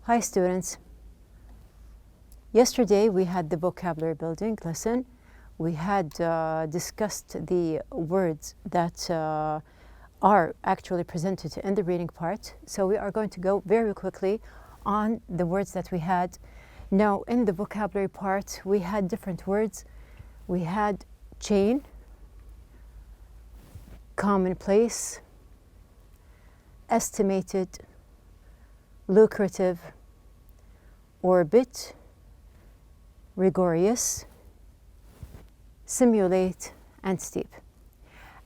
Hi students. Yesterday we had the vocabulary building lesson. We had discussed the words that are actually presented in the reading part. So we are going to go very quickly on the words that we had. Now in the vocabulary part we had different words. We had chain, commonplace, estimated, lucrative, orbit, rigorous, simulate, and steep.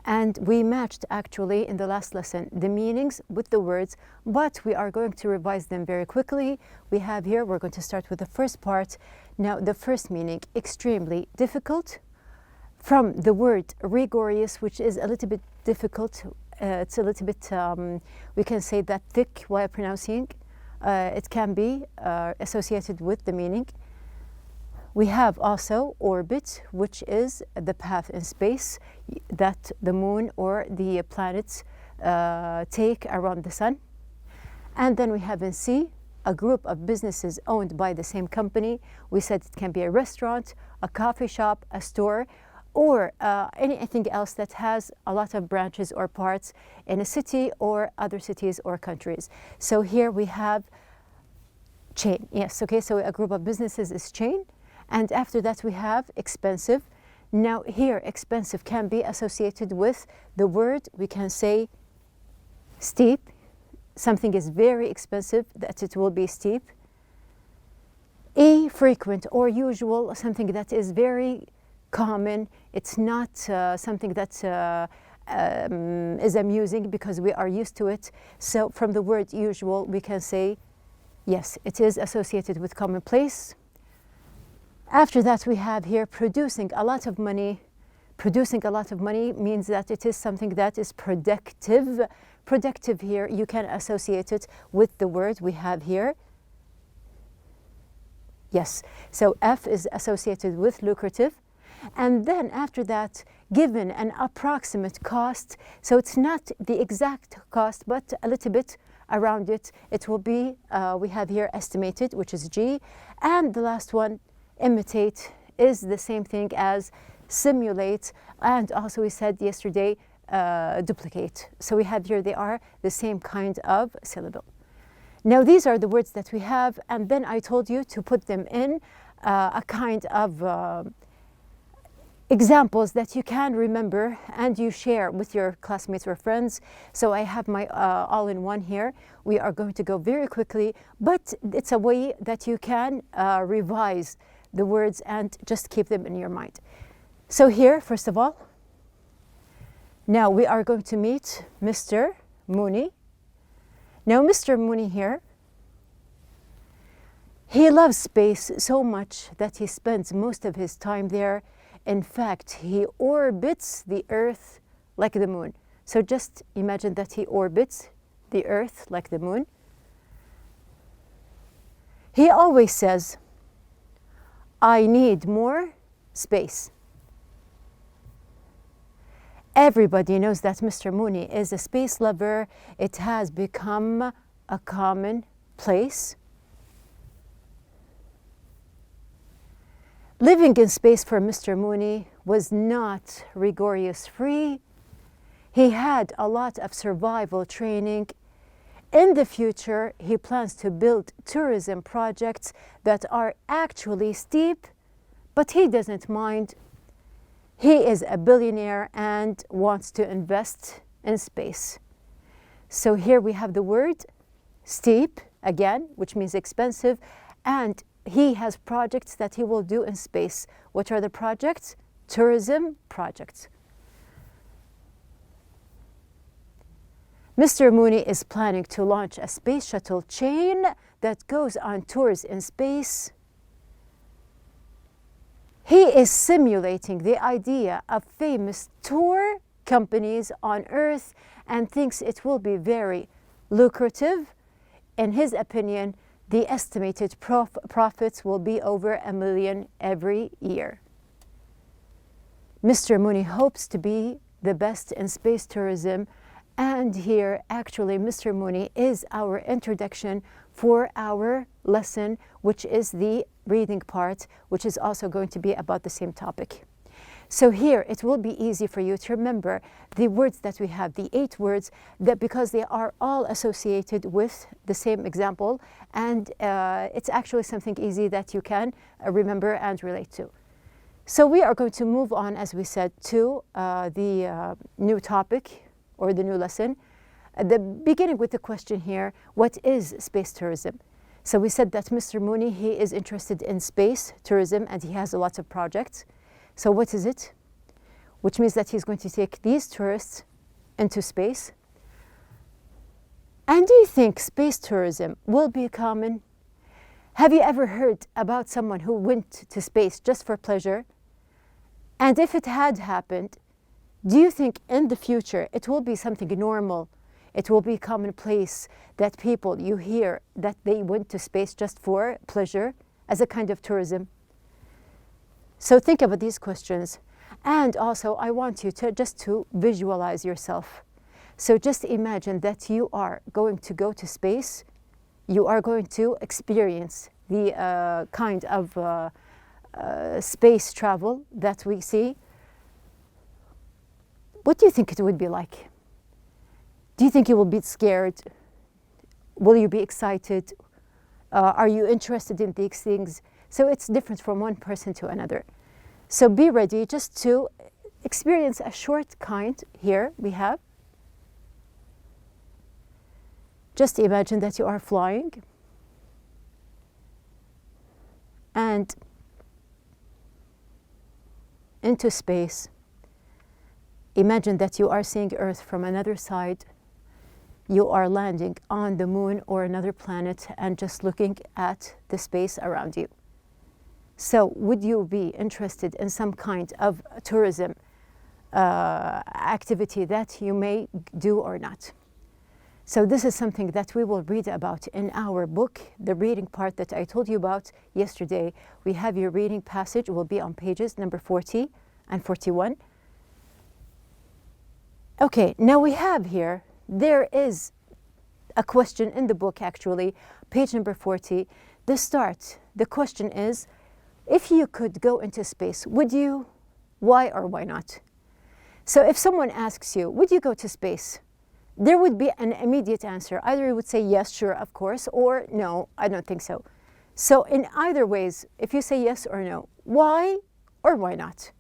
And we matched actually in the last lesson the meanings with the words, but we are going to revise them very quickly. We have here, we're going to start with the first part. Now the first meaning, extremely difficult, from the word rigorous, which is a little bit difficult. It's a little bit, we can say that thick while pronouncing. It can be associated with the meaning. We have also orbit, which is the path in space that the moon or the planets take around the sun. And then we have in C, a group of businesses owned by the same company. We said it can be a restaurant, a coffee shop, a store, or anything else that has a lot of branches or parts in a city or other cities or countries. So here we have chain. Yes, okay, so a group of businesses is chain. And after that we have expensive. Now here expensive can be associated with the word, we can say steep. Something is very expensive, that it will be steep. E, frequent or usual, something that is very common. It's not something that is amusing because we are used to it. So from the word usual, we can say, yes, it is associated with commonplace. After that, we have here producing a lot of money. Producing a lot of money means that it is something that is productive. Productive here, you can associate it with the word we have here. Yes, so F is associated with lucrative. And then after that, given an approximate cost, so it's not the exact cost, but a little bit around it, it will be, we have here estimated, which is G. And the last one, imitate, is the same thing as simulate. And also we said yesterday, duplicate. So we have here, they are the same kind of syllable. Now these are the words that we have, and then I told you to put them in a kind of examples that you can remember and you share with your classmates or friends. So I have my all-in-one here. We are going to go very quickly, but it's a way that you can revise the words and just keep them in your mind. So here, first of all, now we are going to meet Mr. Mooney. Now Mr. Mooney here, he loves space so much that he spends most of his time there. In fact, he orbits the Earth like the moon. So just imagine that he orbits the Earth like the moon. He always says, I need more space. Everybody knows that Mr. Mooney is a space lover. It has become a common place. Living in space for Mr. Mooney was not rigorous free. He had a lot of survival training. In the future, he plans to build tourism projects that are actually steep, but he doesn't mind. He is a billionaire and wants to invest in space. So here we have the word steep, again, which means expensive, and he has projects that he will do in space. What are the projects? Tourism projects. Mr. Mooney is planning to launch a space shuttle chain that goes on tours in space. He is simulating the idea of famous tour companies on Earth and thinks it will be very lucrative. In his opinion, the estimated profits will be over $1 million every year. Mr. Mooney hopes to be the best in space tourism, and here actually Mr. Mooney is our introduction for our lesson, which is the reading part, which is also going to be about the same topic. So here it will be easy for you to remember the words that we have, the 8 words, that because they are all associated with the same example, and it's actually something easy that you can remember and relate to. So we are going to move on, as we said, to the new topic or the new lesson. Beginning with the question here, what is space tourism? So we said that Mr. Mooney, he is interested in space tourism and he has a lot of projects. So what is it? Which means that he's going to take these tourists into space. And do you think space tourism will be common? Have you ever heard about someone who went to space just for pleasure? And if it had happened, do you think in the future it will be something normal? It will be commonplace that people, you hear that they went to space just for pleasure as a kind of tourism? So think about these questions. And also, I want you to just to visualize yourself. So just imagine that you are going to go to space. You are going to experience the kind of space travel that we see. What do you think it would be like? Do you think you will be scared? Will you be excited? Are you interested in these things? So it's different from one person to another. So be ready just to experience a short kind. Here we have. Just imagine that you are flying and into space. Imagine that you are seeing Earth from another side. You are landing on the moon or another planet and just looking at the space around you. So would you be interested in some kind of tourism activity that you may do or not? So this is something that we will read about in our book, the reading part that I told you about yesterday. We have your reading passage. It will be on pages number 40 and 41. Okay, now we have here, there is a question in the book actually, page number 40. The start, the question is, if you could go into space, would you? Why or why not? So if someone asks you, would you go to space? There would be an immediate answer. Either you would say yes, sure, of course, or no, I don't think so. So in either ways, if you say yes or no, why or why not?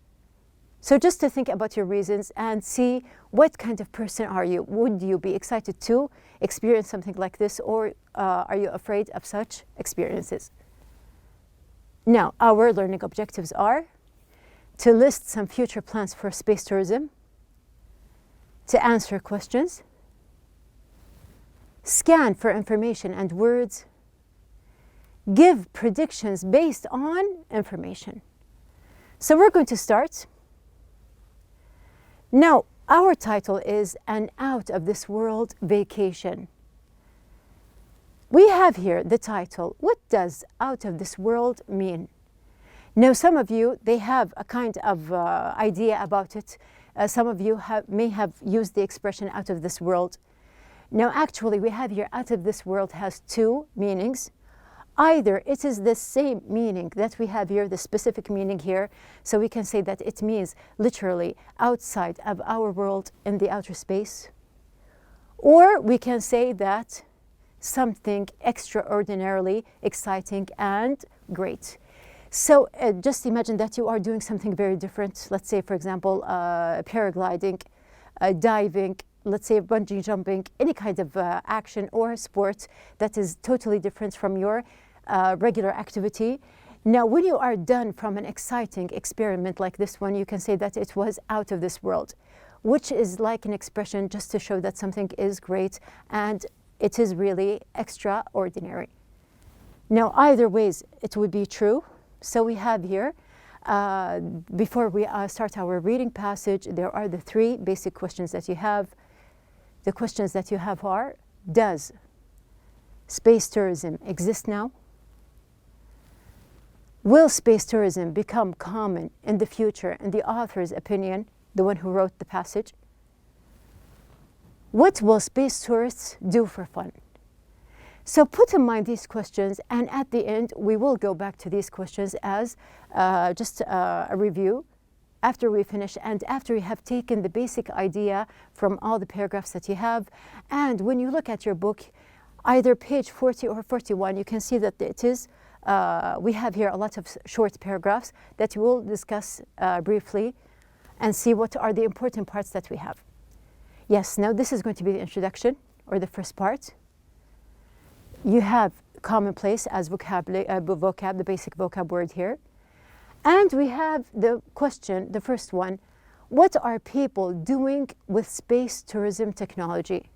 So just to think about your reasons and see what kind of person are you. Would you be excited to experience something like this, or are you afraid of such experiences? Now, our learning objectives are to list some future plans for space tourism, to answer questions, scan for information and words, give predictions based on information. So we're going to start. Now, our title is An Out of This World Vacation. We have here the title. What does out of this world mean? Now, some of you, they have a kind of idea about it. Some of you may have used the expression out of this world. Now, actually, we have here out of this world has 2 meanings. Either it is the same meaning that we have here, the specific meaning here, so we can say that it means literally outside of our world in the outer space. Or we can say that something extraordinarily exciting and great. So just imagine that you are doing something very different. Let's say, for example, paragliding, diving, let's say bungee jumping, any kind of action or sport that is totally different from your regular activity. Now, when you are done from an exciting experiment like this one, you can say that it was out of this world, which is like an expression just to show that something is great and it is really extraordinary. Now, either ways, it would be true. So we have here, before we start our reading passage, there are the 3 basic questions that you have. The questions that you have are, does space tourism exist now? Will space tourism become common in the future, in the author's opinion, the one who wrote the passage? What will space tourists do for fun? So put in mind these questions, and at the end, we will go back to these questions as just a review after we finish and after you have taken the basic idea from all the paragraphs that you have. And when you look at your book, either page 40 or 41, you can see that it is, we have here a lot of short paragraphs that we will discuss briefly and see what are the important parts that we have. Yes, now this is going to be the introduction, or the first part. You have commonplace as vocab, the basic vocab word here. And we have the question, the first one, what are people doing with space tourism technology?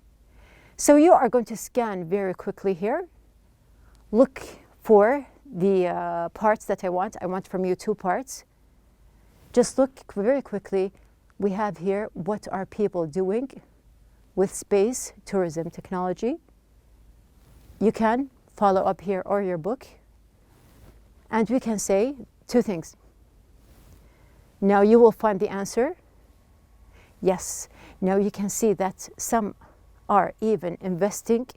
So you are going to scan very quickly here. Look for the parts that I want. I want from you 2 parts. Just look very quickly. We have here, what are people doing with space tourism technology? You can follow up here or your book. And we can say 2 things. Now you will find the answer. Yes. Now you can see that some are even investing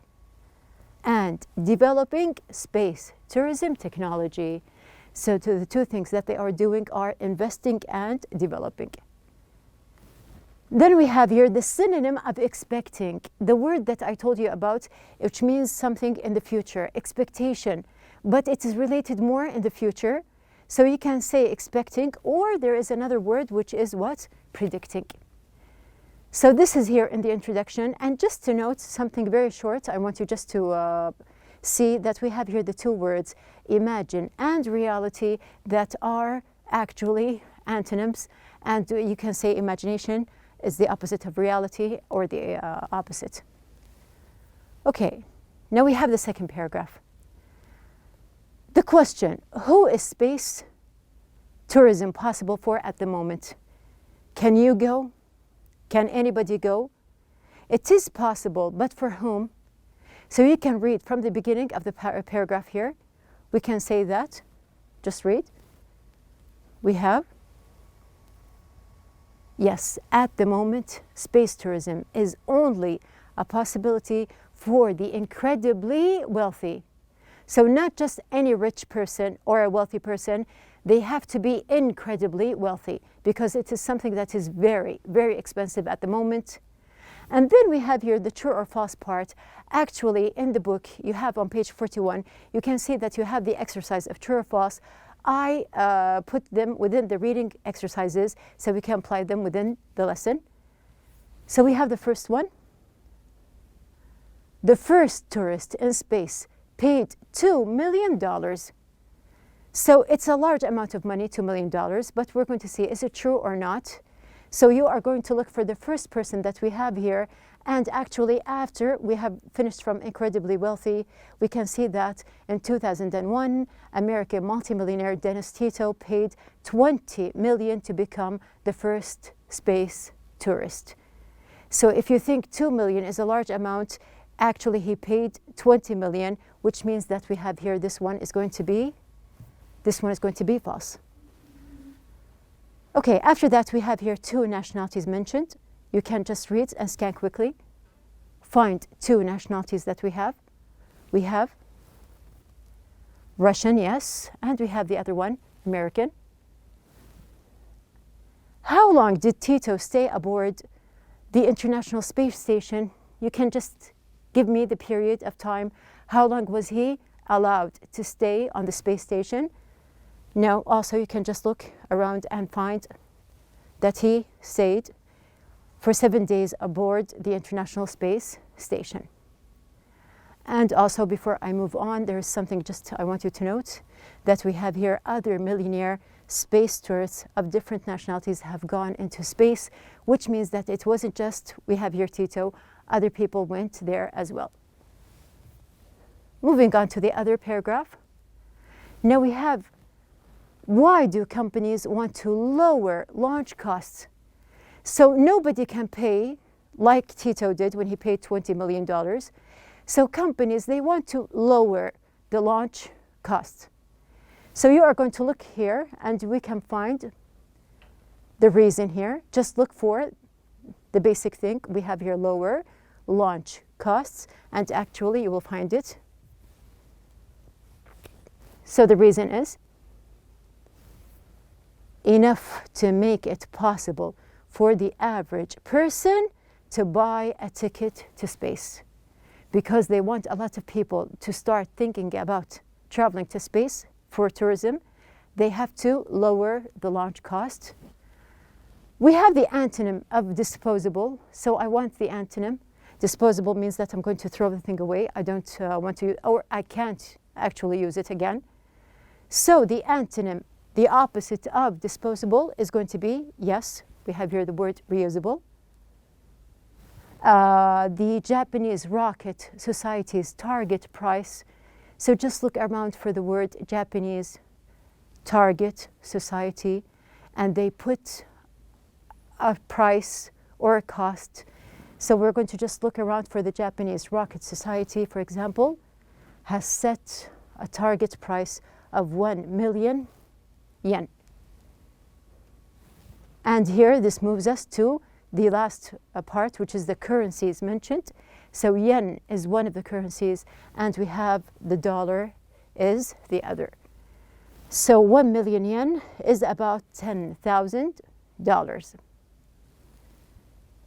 and developing space tourism technology. So the 2 things that they are doing are investing and developing. Then we have here the synonym of expecting, the word that I told you about, which means something in the future, expectation, but it is related more in the future. So you can say expecting, or there is another word which is what? Predicting. So this is here in the introduction. And just to note something very short, I want you just to see that we have here the 2 words, imagine and reality, that are actually antonyms. And you can say imagination is the opposite of reality, or the opposite. Okay, now we have the second paragraph. The question, who is space tourism possible for at the moment? Can you go? Can anybody go? It is possible, but for whom? So you can read from the beginning of the paragraph here. We can say that. Just read. We have, yes, at the moment, space tourism is only a possibility for the incredibly wealthy. So not just any rich person or a wealthy person, they have to be incredibly wealthy, because it is something that is very, very expensive at the moment. And then we have here the true or false part. Actually, in the book, you have on page 41, you can see that you have the exercise of true or false. I put them within the reading exercises so we can apply them within the lesson. So we have the first one. The first tourist in space paid $2 million. So it's a large amount of money, $2 million, but we're going to see, is it true or not? So you are going to look for the first person that we have here. And actually, after we have finished from incredibly wealthy, we can see that in 2001, American multimillionaire Dennis Tito paid $20 million to become the first space tourist. So if you think 2 million is a large amount, actually he paid 20 million, which means that we have here, this one is going to be false. Okay, after that we have here 2 nationalities mentioned. You can just read and scan quickly. Find 2 nationalities that we have. We have Russian, yes, and we have the other one, American. How long did Tito stay aboard the International Space Station? You can just give me the period of time. How long was he allowed to stay on the space station? No, also you can just look around and find that he stayed for 7 days aboard the International Space Station. And also, before I move on, there is something just I want you to note, that we have here other millionaire space tourists of different nationalities have gone into space, which means that it wasn't just, we have here Tito, other people went there as well. Moving on to the other paragraph. Now we have, why do companies want to lower launch costs? So nobody can pay like Tito did when he paid $20 million. So companies, they want to lower the launch costs. So you are going to look here and we can find the reason here. Just look for the basic thing. We have here lower launch costs, and actually you will find it So the reason is enough to make it possible for the average person to buy a ticket to space, because they want a lot of people to start thinking about traveling to space for tourism. They have to lower the launch cost. We have the antonym of disposable, so I want the antonym. Disposable means that I'm going to throw the thing away. I don't want to, or I can't actually use it again. So the antonym, the opposite of disposable, is going to be, yes, we have here the word reusable. The Japanese Rocket Society's target price. So just look around for the word Japanese Target Society, and they put a price or a cost. So we're going to just look around for the Japanese Rocket Society, for example, has set a target price of 1 million yen. And here this moves us to the last part, which is the currencies mentioned. So yen is one of the currencies, and we have the dollar is the other. So 1 million yen is about $10,000.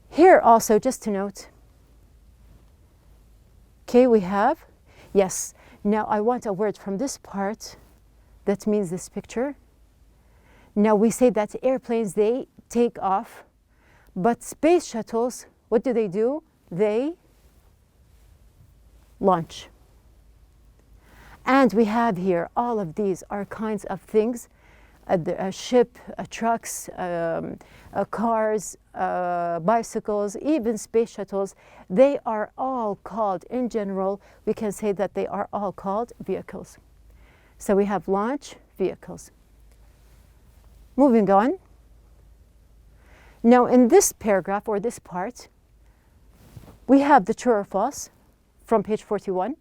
Here also, just to note, okay, we have, yes, now I want a word from this part that means this picture. Now we say that airplanes, they take off, but space shuttles, what do? They launch. And we have here, all of these are kinds of things, a ship, trucks, cars, bicycles, even space shuttles. They are all called, in general, we can say that they are all called vehicles. So we have launch vehicles. Moving on. Now in this paragraph, or this part, we have the true or false from page 41.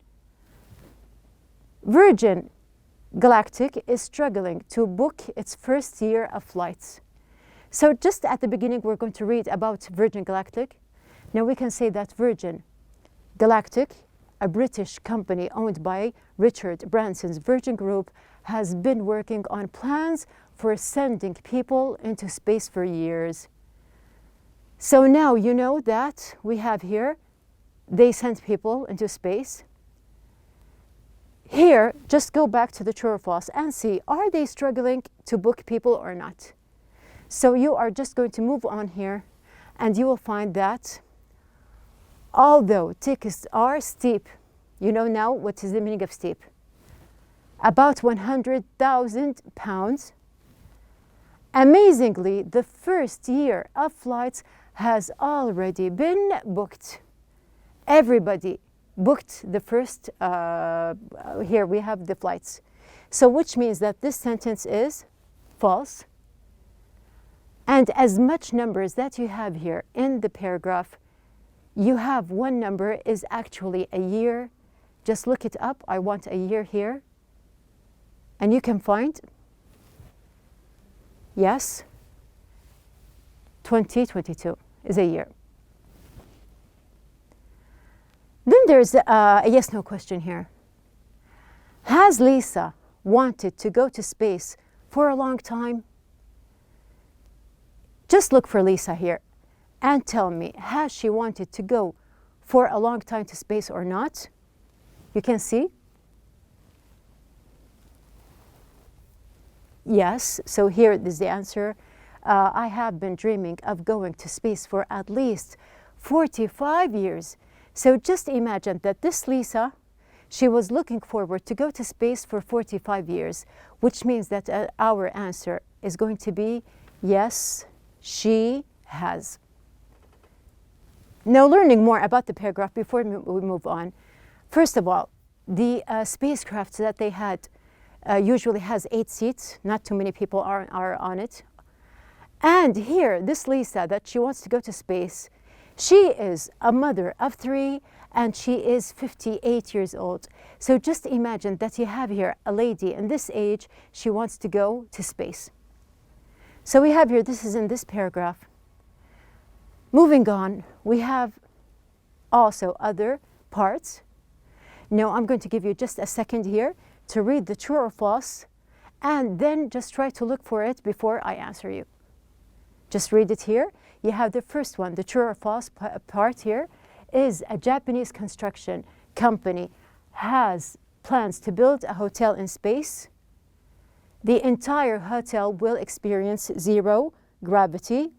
Virgin Galactic is struggling to book its first year of flights. So just at the beginning, we're going to read about Virgin Galactic. Now we can say that Virgin Galactic, a British company owned by Richard Branson's Virgin Group, has been working on plans for sending people into space for years. So now you know that we have here, they sent people into space. Here, just go back to the true or false and see, are they struggling to book people or not? So you are just going to move on here, and you will find that although tickets are steep, you know now what is the meaning of steep? About 100,000 pounds. Amazingly, the first year of flights has already been booked. Everybody booked the first, here we have the flights. So which means that this sentence is false. And as much numbers that you have here in the paragraph, you have one number is actually a year. Just look it up. I want a year here. And you can find, yes, 2022 is a year. Then there's a yes-no question here. Has Lisa wanted to go to space for a long time? Just look for Lisa here and tell me, has she wanted to go for a long time to space or not? You can see. Yes, so here is the answer. I have been dreaming of going to space for at least 45 years. So just imagine that this Lisa, she was looking forward to go to space for 45 years, which means that our answer is going to be yes, she has. Now, learning more about the paragraph before we move on. First of all, the spacecraft that they had usually has 8 seats. Not too many people are on it. And here, this Lisa, that she wants to go to space, she is a mother of 3, and she is 58 years old. So just imagine that you have here a lady in this age, she wants to go to space. So we have here, this is in this paragraph. Moving on, we have also other parts. Now I'm going to give you just a second here to read the true or false, and then just try to look for it before I answer you. Just read it here. You have the first one, the true or false part here, is a Japanese construction company has plans to build a hotel in space. The entire hotel will experience zero gravity.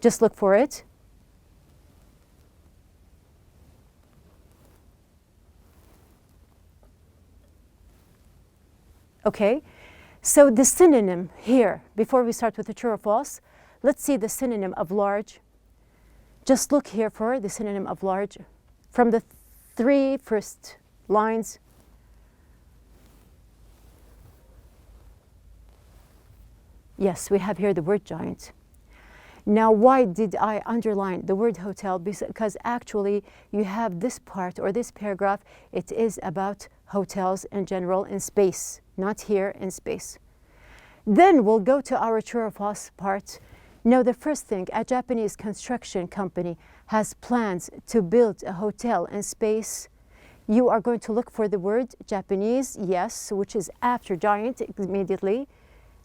Just look for it. Okay, so the synonym here, before we start with the true or false, let's see the synonym of large. Just look here for the synonym of large from the three first lines. Yes, we have here the word giant. Now, why did I underline the word hotel? Because actually you have this part or this paragraph, it is about hotels in general in space, not here in space. Then we'll go to our true or false part. Now, the first thing, a Japanese construction company has plans to build a hotel in space. You are going to look for the word Japanese, yes, which is after giant immediately.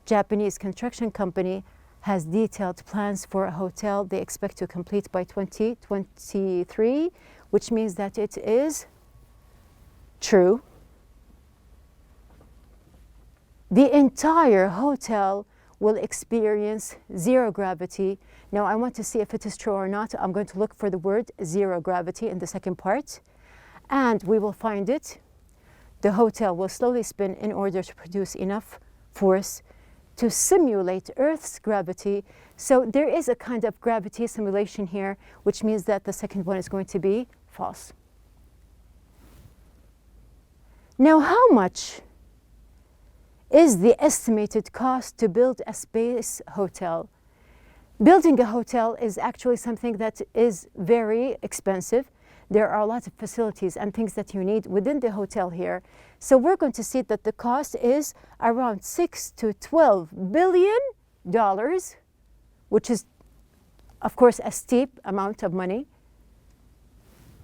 Japanese construction company has detailed plans for a hotel they expect to complete by 2023, which means that it is true. The entire hotel will experience zero gravity. Now, I want to see if it is true or not. I'm going to look for the word zero gravity in the second part, and we will find it. The hotel will slowly spin in order to produce enough force to simulate Earth's gravity. So there is a kind of gravity simulation here, which means that the second one is going to be false. Now, how much is the estimated cost to build a space hotel? Building a hotel is actually something that is very expensive. There are a lot of facilities and things that you need within the hotel here. So we're going to see that the cost is around $6 to $12 billion, which is, of course, a steep amount of money.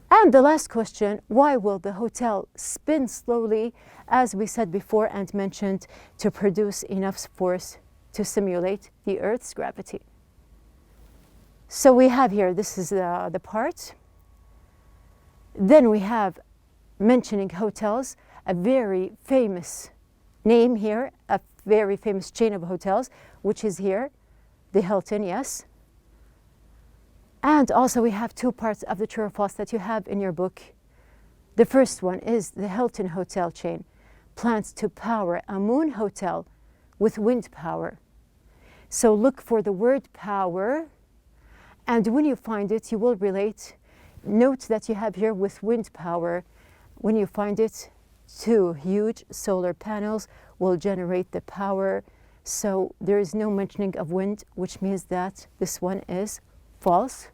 And the last question, why will the hotel spin slowly, as we said before and mentioned, to produce enough force to simulate the Earth's gravity? So we have here, this is the part. Then we have mentioning hotels, a very famous name here, a very famous chain of hotels, which is here, the Hilton, yes. And also we have two parts of the true or false that you have in your book. The first one is the Hilton hotel chain plans to power a moon hotel with wind power. So look for the word power, and when you find it, you will relate. Note that you have here with wind power. When you find it, two huge solar panels will generate the power. So there is no mentioning of wind, which means that this one is false.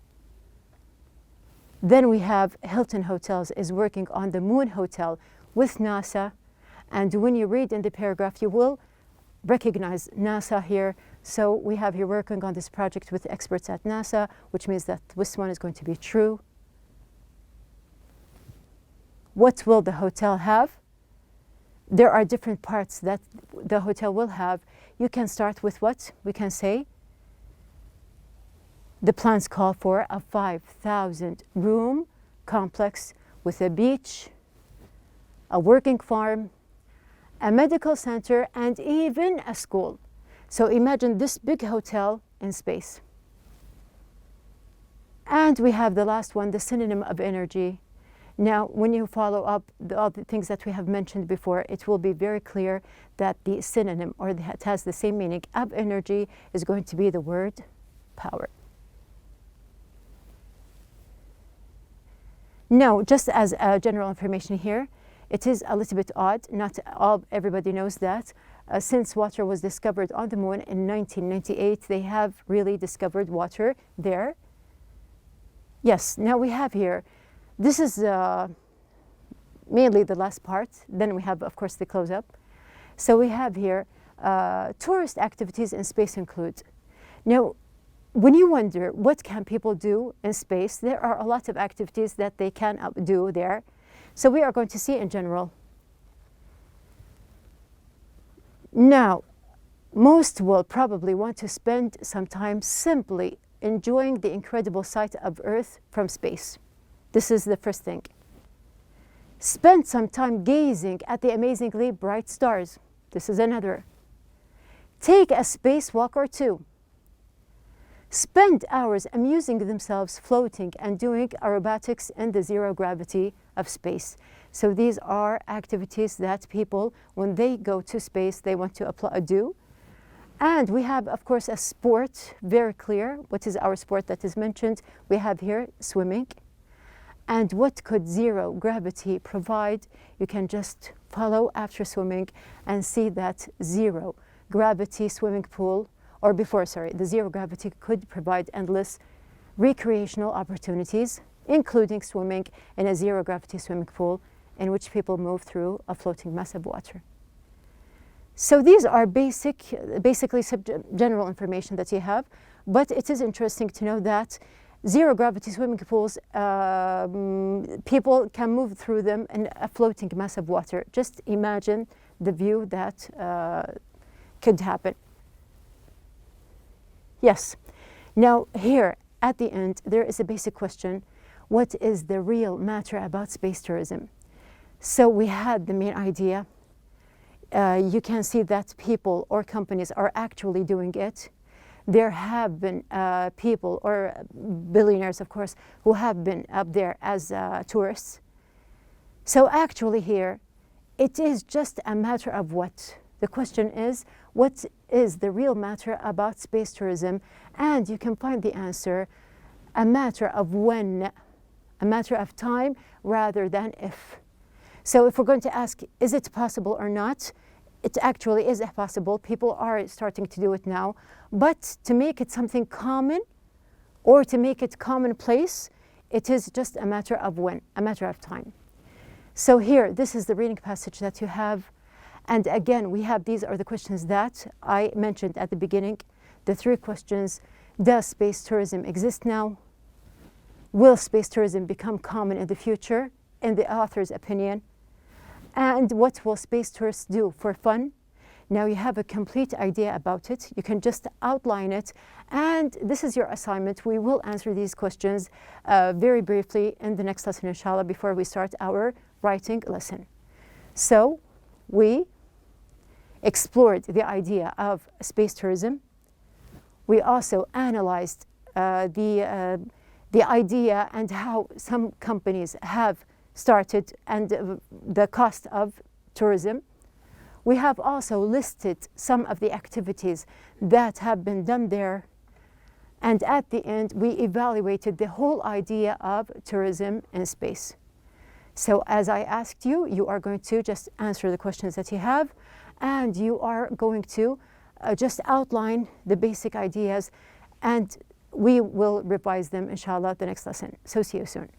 Then we have Hilton Hotels is working on the moon hotel with NASA. And when you read in the paragraph, you will recognize NASA here. So we have here working on this project with experts at NASA, which means that this one is going to be true. What will the hotel have? There are different parts that the hotel will have. You can start with what? We can say the plans call for a 5,000 room complex with a beach, a working farm, a medical center, and even a school. So imagine this big hotel in space. And we have the last one, the synonym of energy. Now, when you follow up all the things that we have mentioned before, it will be very clear that the synonym, or that has the same meaning of energy, is going to be the word power. Now, just as general information here, it is a little bit odd, not everybody knows that. Since water was discovered on the moon in 1998, they have really discovered water there. Yes, now we have here, this is mainly the last part. Then we have, of course, the close-up. So we have here, tourist activities in space include. Now, when you wonder what can people do in space, there are a lot of activities that they can do there. So we are going to see in general. Now, most will probably want to spend some time simply enjoying the incredible sight of Earth from space. This is the first thing. Spend some time gazing at the amazingly bright stars. This is another. Take a spacewalk or two. Spend hours amusing themselves floating and doing aerobatics in the zero gravity of space. So these are activities that people, when they go to space, they want to do. And we have, of course, a sport, very clear. What is our sport that is mentioned? We have here swimming. And what could zero gravity provide? You can just follow after swimming and see that zero gravity swimming pool, or before, sorry, the zero gravity could provide endless recreational opportunities, including swimming in a zero gravity swimming pool in which people move through a floating mass of water. So these are basically general information that you have, but it is interesting to know that zero gravity swimming pools, people can move through them in a floating mass of water. Just imagine the view that could happen. Yes. Now here at the end, there is a basic question. What is the real matter about space tourism? So we had the main idea. You can see that people or companies are actually doing it. There have been people, or billionaires, of course, who have been up there as tourists. So actually here, it is just a matter of what? The question is, what is the real matter about space tourism? And you can find the answer, a matter of when, a matter of time rather than if. So if we're going to ask, is it possible or not? It actually is possible. People are starting to do it now. But to make it something common or to make it commonplace, it is just a matter of when, a matter of time. So here, this is the reading passage that you have. And again, we have, these are the questions that I mentioned at the beginning. The three questions: does space tourism exist now? Will space tourism become common in the future, in the author's opinion? And what will space tourists do for fun? Now you have a complete idea about it. You can just outline it. And this is your assignment. We will answer these questions very briefly in the next lesson, inshallah, before we start our writing lesson. So we explored the idea of space tourism. We also analyzed the idea and how some companies have started and the cost of tourism. We have also listed some of the activities that have been done there. And at the end, we evaluated the whole idea of tourism in space. So as I asked you, you are going to just answer the questions that you have, and you are going to just outline the basic ideas, and we will revise them, inshallah, the next lesson. So see you soon.